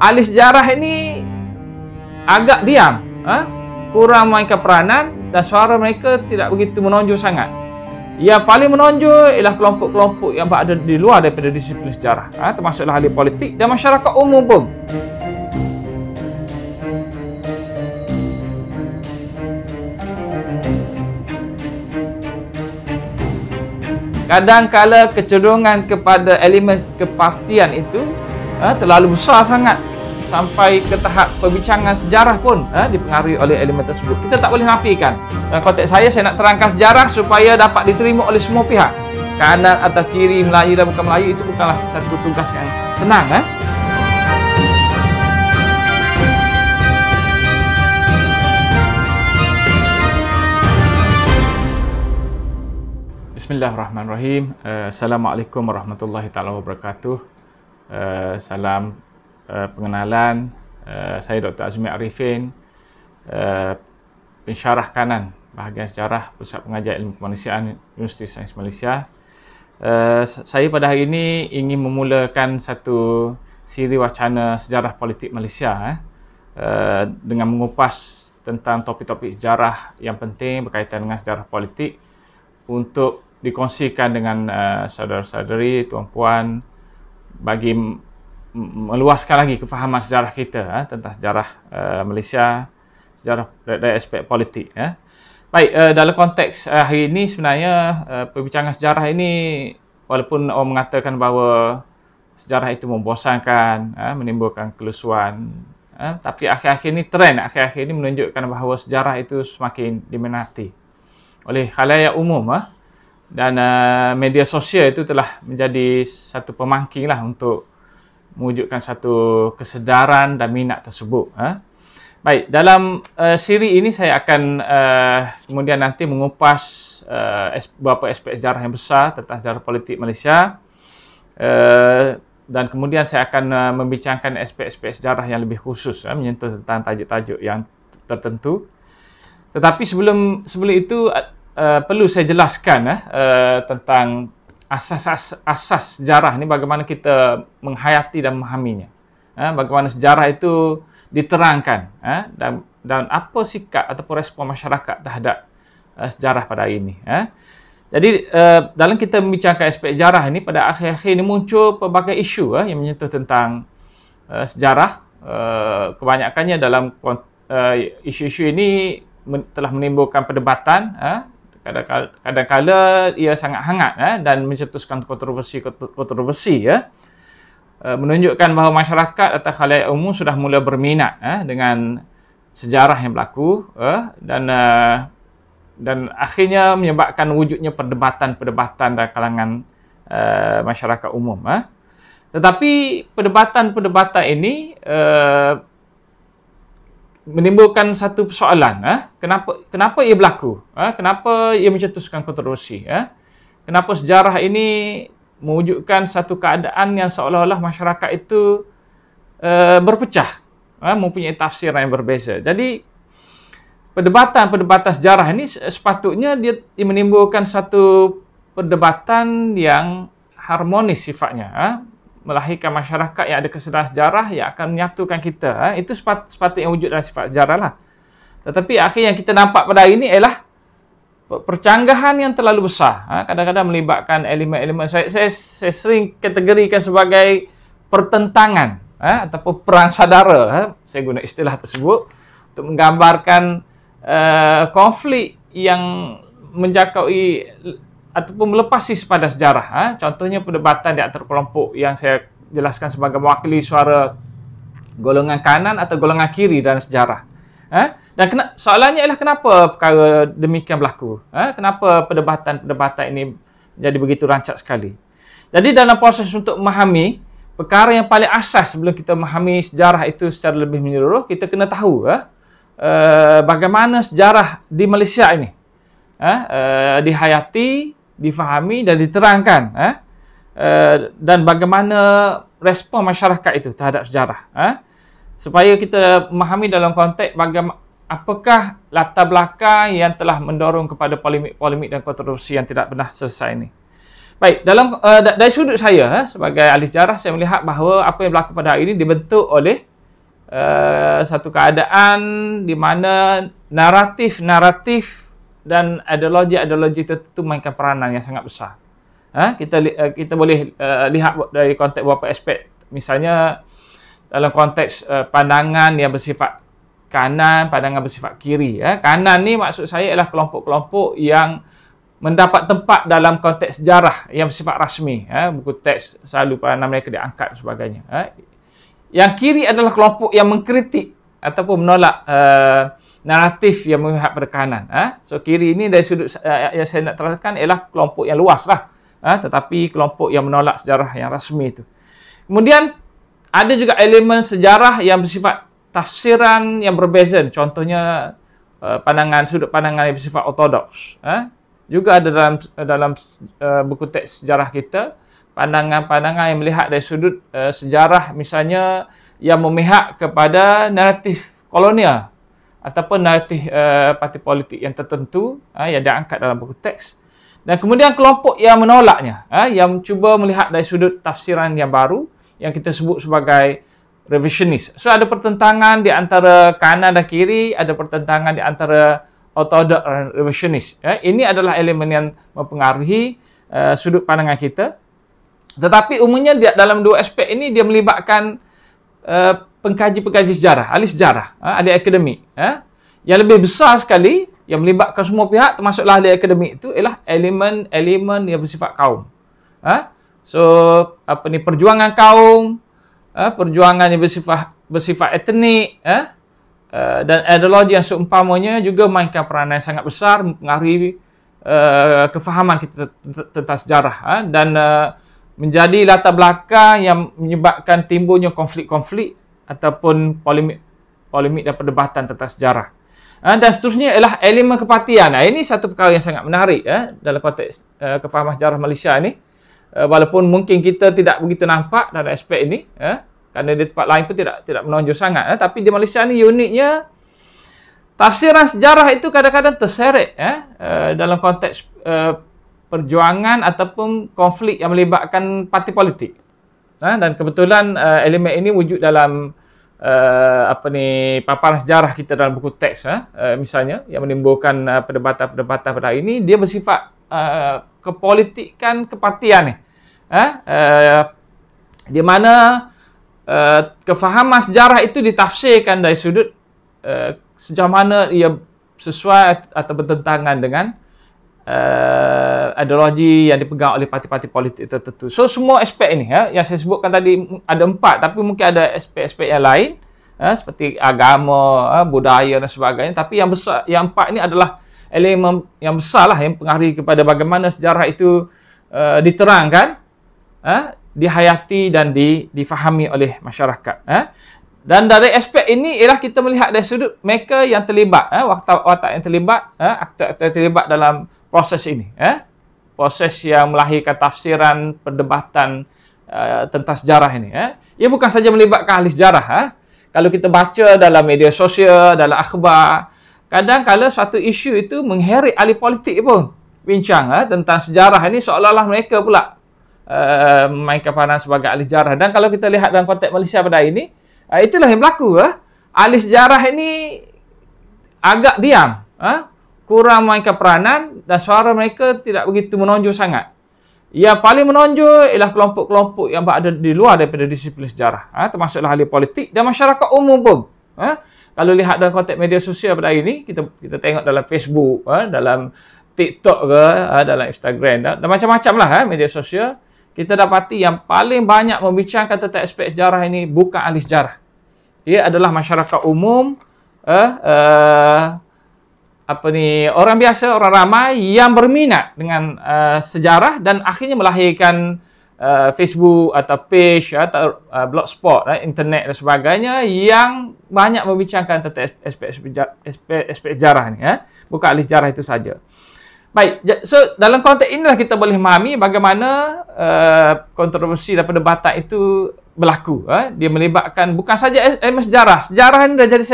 ahli sejarah ini agak diam, kurang mainkan peranan dan suara mereka tidak begitu menonjol sangat. Yang paling menonjol ialah kelompok-kelompok yang berada di luar daripada disiplin sejarah, termasuklah ahli politik dan masyarakat umum pun. Kadang-kala kecenderungan kepada elemen kepartian itu terlalu besar sangat sampai ke tahap perbincangan sejarah pun dipengaruhi oleh elemen tersebut. Kita tak boleh nafikan. Dalam konteks saya nak terangkan sejarah supaya dapat diterima oleh semua pihak. Kanan atau kiri, Melayu dan bukan Melayu, itu bukanlah satu tugas yang senang. Bismillahirrahmanirrahim. Assalamualaikum warahmatullahi taala wabarakatuh. Salam pengenalan. Saya Dr. Azmi Arifin, pensyarah kanan bahagian sejarah Pusat Pengajian Ilmu Kemanusiaan Universiti Sains Malaysia. Saya pada hari ini ingin memulakan satu siri wacana sejarah politik Malaysia dengan mengupas tentang topik-topik sejarah yang penting berkaitan dengan sejarah politik untuk dikongsikan dengan saudara-saudari, tuan-puan, bagi meluaskan lagi kefahaman sejarah kita tentang sejarah Malaysia, sejarah dari aspek politik. Baik, dalam konteks hari ini sebenarnya perbincangan sejarah ini, walaupun orang mengatakan bahawa sejarah itu membosankan, menimbulkan kelusuan, tapi akhir-akhir ini trend akhir-akhir ini menunjukkan bahawa sejarah itu semakin diminati oleh khalayak umum, dan media sosial itu telah menjadi satu pemangking untuk mewujudkan satu kesedaran dan minat tersebut. Baik, dalam siri ini saya akan kemudian nanti mengupas beberapa aspek sejarah yang besar tentang sejarah politik Malaysia, dan kemudian saya akan membincangkan aspek-aspek sejarah yang lebih khusus, menyentuh tentang tajuk-tajuk yang tertentu. Tetapi sebelum itu perlu saya jelaskan tentang asas sejarah ni, bagaimana kita menghayati dan memahaminya. Bagaimana sejarah itu diterangkan, dan apa sikap ataupun respon masyarakat terhadap sejarah pada hari ini. Jadi dalam kita membincangkan aspek sejarah ini, pada akhir-akhir ini muncul pelbagai isu yang menyentuh tentang sejarah. Kebanyakannya dalam isu-isu ini telah menimbulkan perdebatan, kadang-kala ia sangat hangat dan mencetuskan kontroversi, menunjukkan bahawa masyarakat atau khalayak umum sudah mula berminat dengan sejarah yang berlaku, dan akhirnya menyebabkan wujudnya perdebatan dalam kalangan masyarakat umum. Tetapi perdebatan ini menimbulkan satu persoalan, kenapa ia berlaku, kenapa ia mencetuskan kontroversi, kenapa sejarah ini mewujudkan satu keadaan yang seolah-olah masyarakat itu berpecah, mempunyai tafsiran yang berbeza. Jadi perdebatan sejarah ini sepatutnya dia menimbulkan satu perdebatan yang harmonis sifatnya, melahirkan masyarakat yang ada kesedaran sejarah yang akan menyatukan kita. Itu sepatutnya wujud dalam sifat sejarah lah. Tetapi akhir yang kita nampak pada hari ini ialah percanggahan yang terlalu besar. Kadang-kadang melibatkan elemen-elemen, saya sering kategorikan sebagai pertentangan, ataupun perang saudara. Saya guna istilah tersebut untuk menggambarkan konflik yang menjangkaui ataupun melepasi pada sejarah. Contohnya perdebatan di antara kelompok yang saya jelaskan sebagai mewakili suara golongan kanan atau golongan kiri dalam sejarah. Dan soalannya ialah kenapa perkara demikian berlaku? Kenapa perdebatan ini menjadi begitu rancak sekali? Jadi dalam proses untuk memahami perkara yang paling asas sebelum kita memahami sejarah itu secara lebih menyeluruh, kita kena tahu bagaimana sejarah di Malaysia ini dihayati, difahami dan diterangkan, dan bagaimana respon masyarakat itu terhadap sejarah, supaya kita memahami dalam konteks apakah latar belakang yang telah mendorong kepada polemik dan kontroversi yang tidak pernah selesai ini. Baik, dari sudut saya sebagai ahli sejarah, saya melihat bahawa apa yang berlaku pada hari ini dibentuk oleh satu keadaan di mana naratif dan ideologi tertentu mainkan peranan yang sangat besar. Kita boleh lihat dari konteks beberapa aspek. Misalnya dalam konteks pandangan yang bersifat kanan, pandangan bersifat kiri. Kanan ni maksud saya ialah kelompok-kelompok yang mendapat tempat dalam konteks sejarah yang bersifat rasmi. Buku teks selalu peranan mereka diangkat dan sebagainya. Yang kiri adalah kelompok yang mengkritik ataupun menolak naratif yang memihak pada kanan. So kiri ini dari sudut yang saya nak terangkan ialah kelompok yang luas lah. Tetapi kelompok yang menolak sejarah yang rasmi itu. Kemudian ada juga elemen sejarah yang bersifat tafsiran yang berbeza. Contohnya sudut pandangan yang bersifat ortodoks. Juga ada dalam buku teks sejarah kita pandangan-pandangan yang melihat dari sudut sejarah, misalnya yang memihak kepada naratif kolonial ataupun naratif parti politik yang tertentu yang diangkat dalam buku teks. Dan kemudian kelompok yang menolaknya, yang cuba melihat dari sudut tafsiran yang baru yang kita sebut sebagai revisionis. So ada pertentangan di antara kanan dan kiri, ada pertentangan di antara ortodoks dan revisionis. Ini adalah elemen yang mempengaruhi sudut pandangan kita. Tetapi umumnya dalam dua aspek ini dia melibatkan pengkaji-pengkaji sejarah, ahli sejarah, ahli akademik. Yang lebih besar sekali yang melibatkan semua pihak termasuklah ahli akademik itu ialah elemen yang bersifat kaum. So perjuangan kaum, perjuangan yang bersifat etnik, dan ideologi yang seumpamanya juga mainkan peranan yang sangat besar mempengaruhi kefahaman kita tentang sejarah dan menjadi latar belakang yang menyebabkan timbulnya konflik-konflik ataupun polemik dan perdebatan tentang sejarah. Dan seterusnya ialah elemen kepartian. Ini satu perkara yang sangat menarik dalam konteks kefahaman sejarah Malaysia ini. Walaupun mungkin kita tidak begitu nampak dalam aspek ini, kerana di tempat lain pun tidak menonjol sangat. Tapi di Malaysia ni uniknya, tafsiran sejarah itu kadang-kadang terseret dalam konteks perjuangan ataupun konflik yang melibatkan parti politik. Dan kebetulan elemen ini wujud dalam paparan sejarah kita dalam buku teks, misalnya yang menimbulkan perdebatan-perdebatan pada hari ini, dia bersifat kepolitikan kepartian ni. Di mana kefahaman sejarah itu ditafsirkan dari sudut sejauh mana ia sesuai atau bertentangan dengan ideologi yang dipegang oleh parti-parti politik tertentu. So semua aspek ini yang saya sebutkan tadi ada 4, tapi mungkin ada aspek-aspek yang lain seperti agama, budaya dan sebagainya. Tapi yang besar, yang 4 ini adalah elemen yang besar lah yang mempengaruhi kepada bagaimana sejarah itu diterangkan, dihayati dan difahami oleh masyarakat. Dan dari aspek ini ialah kita melihat dari sudut mereka yang terlibat, watak yang terlibat, aktor-aktor yang terlibat dalam proses ini. Proses yang melahirkan tafsiran, perdebatan tentang sejarah ini. Ia bukan saja melibatkan ahli sejarah. Kalau kita baca dalam media sosial, dalam akhbar, kadang-kadang satu isu itu mengheret ahli politik pun bincang tentang sejarah ini, seolah-olah mereka pula memainkan peranan sebagai ahli sejarah. Dan kalau kita lihat dalam konteks Malaysia pada hari ini, itulah yang berlaku. Ahli sejarah ini agak diam, kurang memainkan peranan dan suara mereka tidak begitu menonjol sangat. Yang paling menonjol ialah kelompok-kelompok yang berada di luar daripada disiplin sejarah, termasuklah ahli politik dan masyarakat umum pun. Kalau lihat dalam konteks media sosial pada hari ini, kita tengok dalam Facebook, dalam TikTok ke, dalam Instagram dan macam-macam lah media sosial, kita dapati yang paling banyak membincangkan tentang aspek sejarah ini bukan ahli sejarah. Ia adalah masyarakat umum, orang biasa, orang ramai yang berminat dengan sejarah dan akhirnya melahirkan Facebook atau page atau blogspot, internet dan sebagainya yang banyak membincangkan tentang aspek sejarah ni, bukan ahli sejarah itu saja. Baik, so dalam konteks inilah kita boleh memahami bagaimana kontroversi dan perdebatan itu berlaku. Dia melibatkan bukan saja elemen sejarah. Sejarah ini dah jadi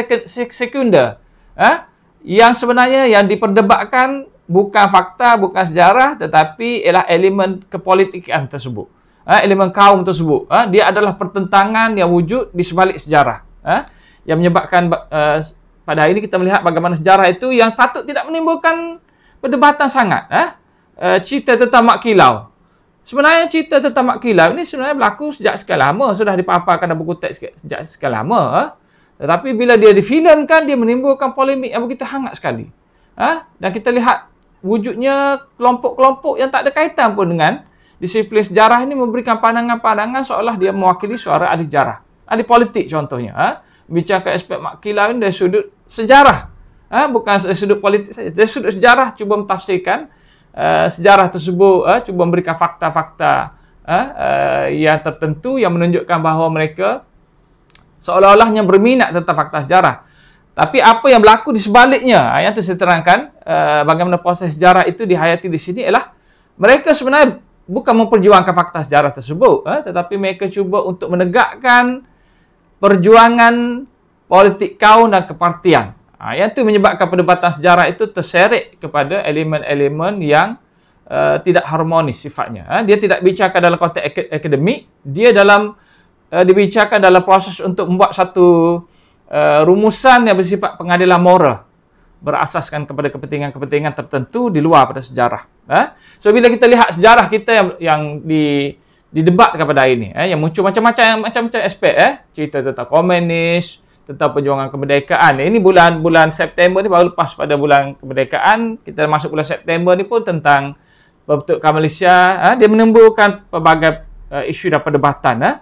sekunder. Yang sebenarnya yang diperdebatkan bukan fakta, bukan sejarah, tetapi ialah elemen kepolitikan tersebut. Elemen kaum tersebut. Dia adalah pertentangan yang wujud di sebalik sejarah. yang menyebabkan pada hari ini kita melihat bagaimana sejarah itu yang patut tidak menimbulkan perdebatan sangat. Cerita tentang Mak Kilau. Sebenarnya cerita tentang Mak Kilau ni sebenarnya berlaku sejak sekian lama. Sudah dipaparkan dalam buku teks sejak sekian lama. Tetapi bila dia difilmkan, dia menimbulkan polemik yang begitu hangat sekali. Dan kita lihat wujudnya kelompok-kelompok yang tak ada kaitan pun dengan disiplin sejarah ini memberikan pandangan-pandangan seolah dia mewakili suara ahli sejarah. Ahli politik contohnya. Bincangkan aspek Mak Kilau ini dari sudut sejarah. Bukan dari sudut politik saja. Dari sudut sejarah cuba mentafsirkan sejarah tersebut, cuba memberikan fakta-fakta yang tertentu yang menunjukkan bahawa mereka seolah-olahnya berminat tentang fakta sejarah. Tapi apa yang berlaku di sebaliknya, yang itu saya terangkan, bagaimana proses sejarah itu dihayati di sini ialah mereka sebenarnya bukan memperjuangkan fakta sejarah tersebut, tetapi mereka cuba untuk menegakkan perjuangan politik kaum dan kepartian. Yang itu menyebabkan perdebatan sejarah itu terseret kepada elemen-elemen yang tidak harmonis sifatnya. Dia tidak bicarakan dalam konteks akademik, dia dibicarakan dalam proses untuk membuat satu rumusan yang bersifat pengadilan moral berasaskan kepada kepentingan-kepentingan tertentu di luar pada sejarah. So bila kita lihat sejarah kita yang didebatkan pada ini, yang muncul macam-macam aspek, cerita tentang komunis, tentang perjuangan kemerdekaan. Ini bulan September ni baru lepas pada bulan kemerdekaan, kita masuk bulan September ni pun tentang pembentukan Malaysia, dia menimbulkan pelbagai isu dan perdebatan.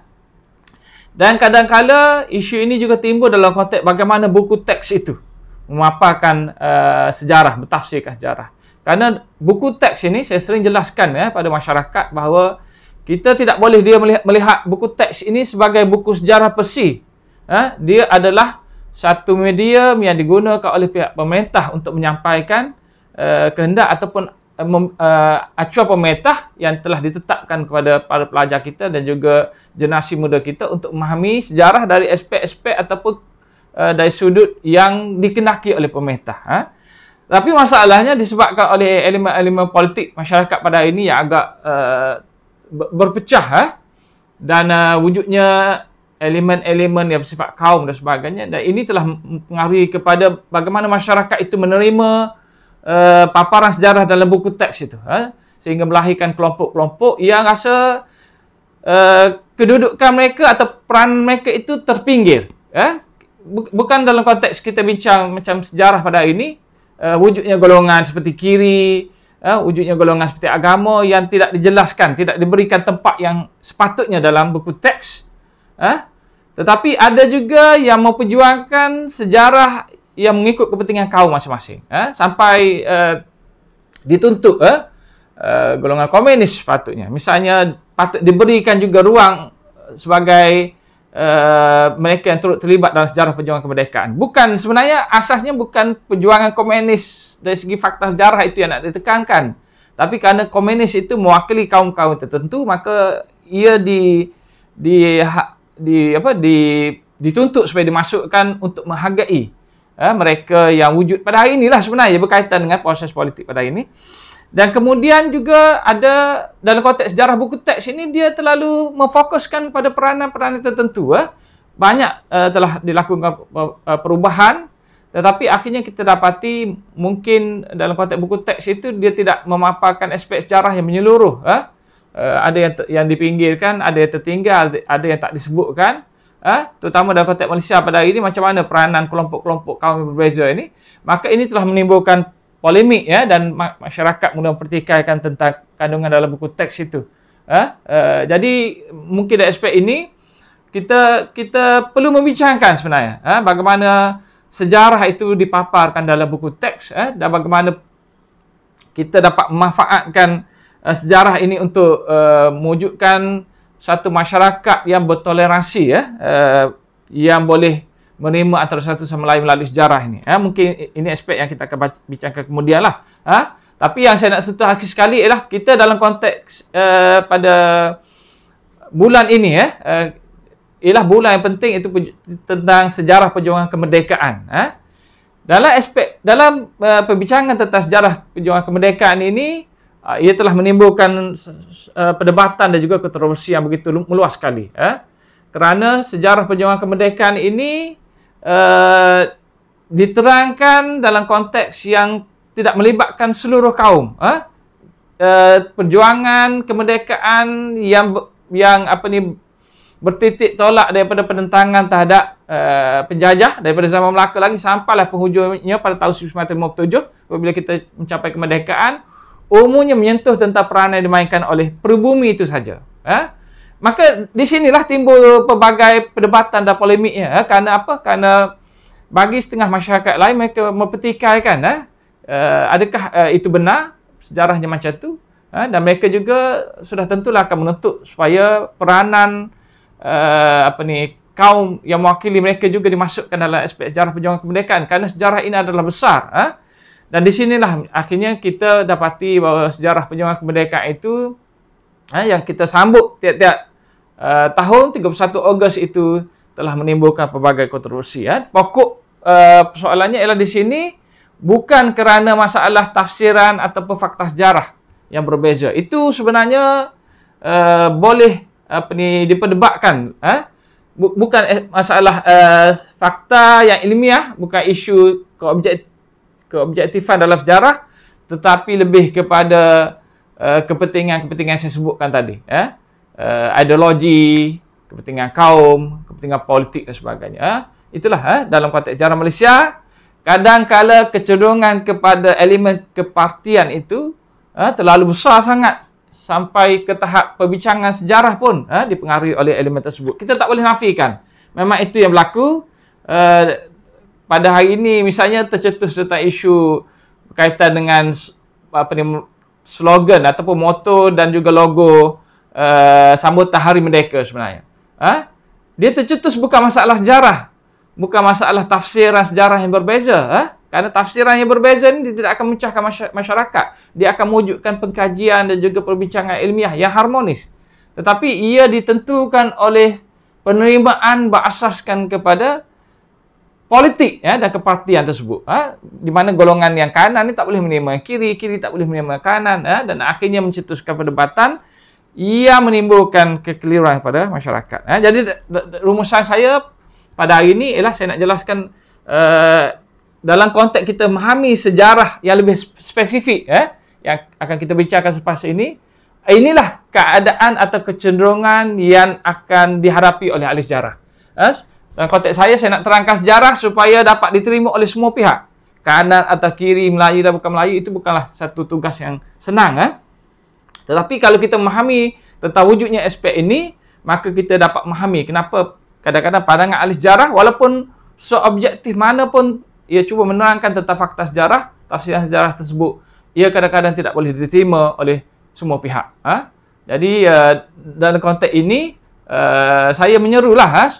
Dan kadang-kala isu ini juga timbul dalam konteks bagaimana buku teks itu memaparkan sejarah, bertafsirkan sejarah. Kerana buku teks ini saya sering jelaskan pada masyarakat bahawa kita tidak boleh dia melihat buku teks ini sebagai buku sejarah persi. Dia adalah satu medium yang digunakan oleh pihak pemerintah untuk menyampaikan kehendak ataupun acuan pemerintah yang telah ditetapkan kepada para pelajar kita dan juga generasi muda kita untuk memahami sejarah dari aspek-aspek ataupun dari sudut yang dikenaki oleh pemerintah. Tapi masalahnya disebabkan oleh elemen-elemen politik masyarakat pada hari ini yang agak berpecah dan wujudnya elemen-elemen yang bersifat kaum dan sebagainya, dan ini telah mempengaruhi kepada bagaimana masyarakat itu menerima paparan sejarah dalam buku teks itu, sehingga melahirkan kelompok-kelompok yang rasa kedudukan mereka atau peran mereka itu terpinggir. Bukan dalam konteks kita bincang macam sejarah pada hari ini, wujudnya golongan seperti kiri, wujudnya golongan seperti agama yang tidak dijelaskan, tidak diberikan tempat yang sepatutnya dalam buku teks. Tetapi ada juga yang memperjuangkan sejarah yang mengikut kepentingan kaum masing-masing. Sampai dituntut golongan komunis sepatutnya. Misalnya patut diberikan juga ruang sebagai mereka yang turut terlibat dalam sejarah perjuangan kemerdekaan. Bukan, sebenarnya asasnya bukan perjuangan komunis dari segi fakta sejarah itu yang nak ditekankan. Tapi kerana komunis itu mewakili kaum-kaum tertentu, maka ia dituntut supaya dimasukkan untuk menghargai mereka yang wujud pada hari inilah sebenarnya berkaitan dengan proses politik pada hari ini. Dan kemudian juga ada dalam konteks sejarah buku teks ini, dia terlalu memfokuskan pada peranan-peranan tertentu. Banyak telah dilakukan perubahan, tetapi akhirnya kita dapati mungkin dalam konteks buku teks itu dia tidak memaparkan aspek sejarah yang menyeluruh. Ada yang dipinggirkan, ada yang tertinggal, ada yang tak disebutkan. Terutama dalam konteks Malaysia pada hari ini, macam mana peranan kelompok-kelompok kaum yang berbeza ini. Maka ini telah menimbulkan polemik dan masyarakat mula mempertikaikan tentang kandungan dalam buku teks itu. Jadi mungkin dari aspek ini kita perlu membincangkan sebenarnya bagaimana sejarah itu dipaparkan dalam buku teks, dan bagaimana kita dapat memanfaatkan sejarah ini untuk mewujudkan satu masyarakat yang bertoleransi, yang boleh menerima antara satu sama lain melalui sejarah ini. Mungkin ini aspek yang kita akan bincangkan kemudian lah. Tapi yang saya nak sentuh akhir sekali ialah kita dalam konteks pada bulan ini, ialah bulan yang penting itu tentang sejarah perjuangan kemerdekaan. Dalam perbincangan tentang sejarah perjuangan kemerdekaan ini, ia telah menimbulkan perdebatan dan juga kontroversi yang begitu meluas sekali. Kerana sejarah perjuangan kemerdekaan ini diterangkan dalam konteks yang tidak melibatkan seluruh kaum. Perjuangan kemerdekaan yang bertitik tolak daripada penentangan terhadap penjajah daripada zaman Melaka lagi sampailah penghujungnya pada tahun 1957 apabila kita mencapai kemerdekaan, umumnya menyentuh tentang peranan yang dimainkan oleh peribumi itu saja. Maka di sinilah timbul pelbagai perdebatan dan polemiknya. Kerana apa? Kerana bagi setengah masyarakat lain mereka mempertikaikan adakah itu benar sejarahnya macam tu, dan mereka juga sudah tentulah akan menuntut supaya peranan kaum yang mewakili mereka juga dimasukkan dalam aspek sejarah perjuangan kemerdekaan, kerana sejarah ini adalah besar. Dan di sinilah akhirnya kita dapati bahawa sejarah perjuangan kemerdekaan itu yang kita sambut tiap-tiap tahun 31 Ogos itu telah menimbulkan pelbagai kontroversi. Pokok persoalannya ialah di sini bukan kerana masalah tafsiran ataupun fakta sejarah yang berbeza. Itu sebenarnya boleh diperdebatkan. Bukan masalah fakta yang ilmiah, bukan isu keobjektifan dalam sejarah, tetapi lebih kepada kepentingan-kepentingan yang saya sebutkan tadi. Ideologi, kepentingan kaum, kepentingan politik dan sebagainya. Itulah dalam konteks sejarah Malaysia. Kadang-kala kecenderungan kepada elemen kepartian itu terlalu besar sangat sampai ke tahap perbincangan sejarah pun dipengaruhi oleh elemen tersebut. Kita tak boleh nafikan. Memang itu yang berlaku. Pada hari ini misalnya tercetus tentang isu berkaitan dengan slogan ataupun moto dan juga logo sambutan Hari Merdeka sebenarnya. Dia tercetus bukan masalah sejarah. Bukan masalah tafsiran sejarah yang berbeza. Kerana tafsiran yang berbeza ini tidak akan memecahkan masyarakat. Dia akan mewujudkan pengkajian dan juga perbincangan ilmiah yang harmonis. Tetapi ia ditentukan oleh penerimaan berasaskan kepada politik dan kepartian tersebut. Di mana golongan yang kanan ni tak boleh menerima kiri, kiri tak boleh menerima kanan. Dan akhirnya mencetuskan perdebatan. Ia menimbulkan kekeliruan pada masyarakat. Jadi rumusan saya pada hari ini ialah saya nak jelaskan dalam konteks kita memahami sejarah yang lebih spesifik yang akan kita bicarakan selepas ini. Inilah keadaan atau kecenderungan yang akan dihadapi oleh ahli sejarah. Dalam konteks saya nak terangkan sejarah supaya dapat diterima oleh semua pihak. Kanan atau kiri, Melayu dan bukan Melayu, itu bukanlah satu tugas yang senang. Tetapi kalau kita memahami tentang wujudnya aspek ini, maka kita dapat memahami kenapa kadang-kadang pandangan ahli sejarah, walaupun seobjektif mana pun ia cuba menerangkan tentang fakta sejarah, tafsiran sejarah tersebut, ia kadang-kadang tidak boleh diterima oleh semua pihak. Jadi dalam konteks ini, saya menyerulah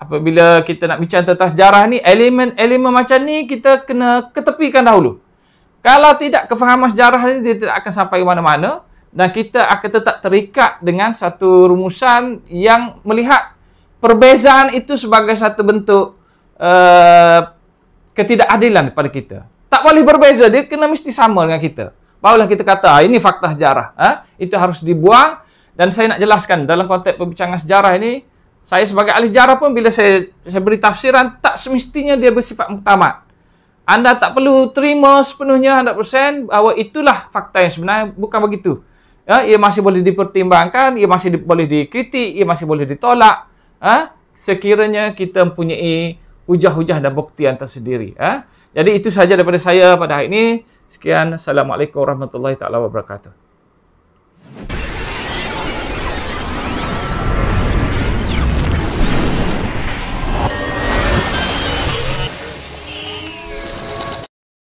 apabila kita nak bincang tentang sejarah ni, elemen-elemen macam ni kita kena ketepikan dahulu. Kalau tidak, kefahaman sejarah ni dia tidak akan sampai mana-mana dan kita akan tetap terikat dengan satu rumusan yang melihat perbezaan itu sebagai satu bentuk ketidakadilan kepada kita. Tak boleh berbeza, dia kena mesti sama dengan kita. Barulah kita kata, ini fakta sejarah. Itu harus dibuang. Dan saya nak jelaskan, dalam konteks perbincangan sejarah ini, saya sebagai ahli sejarah pun bila saya beri tafsiran, tak semestinya dia bersifat muktamad. Anda tak perlu terima sepenuhnya 100% bahawa itulah fakta yang sebenarnya, bukan begitu. Ia masih boleh dipertimbangkan, ia masih boleh dikritik, ia masih boleh ditolak. Sekiranya kita mempunyai hujah-hujah dan bukti yang tersendiri. Jadi itu sahaja daripada saya pada hari ini. Sekian. Assalamualaikum warahmatullahi wabarakatuh.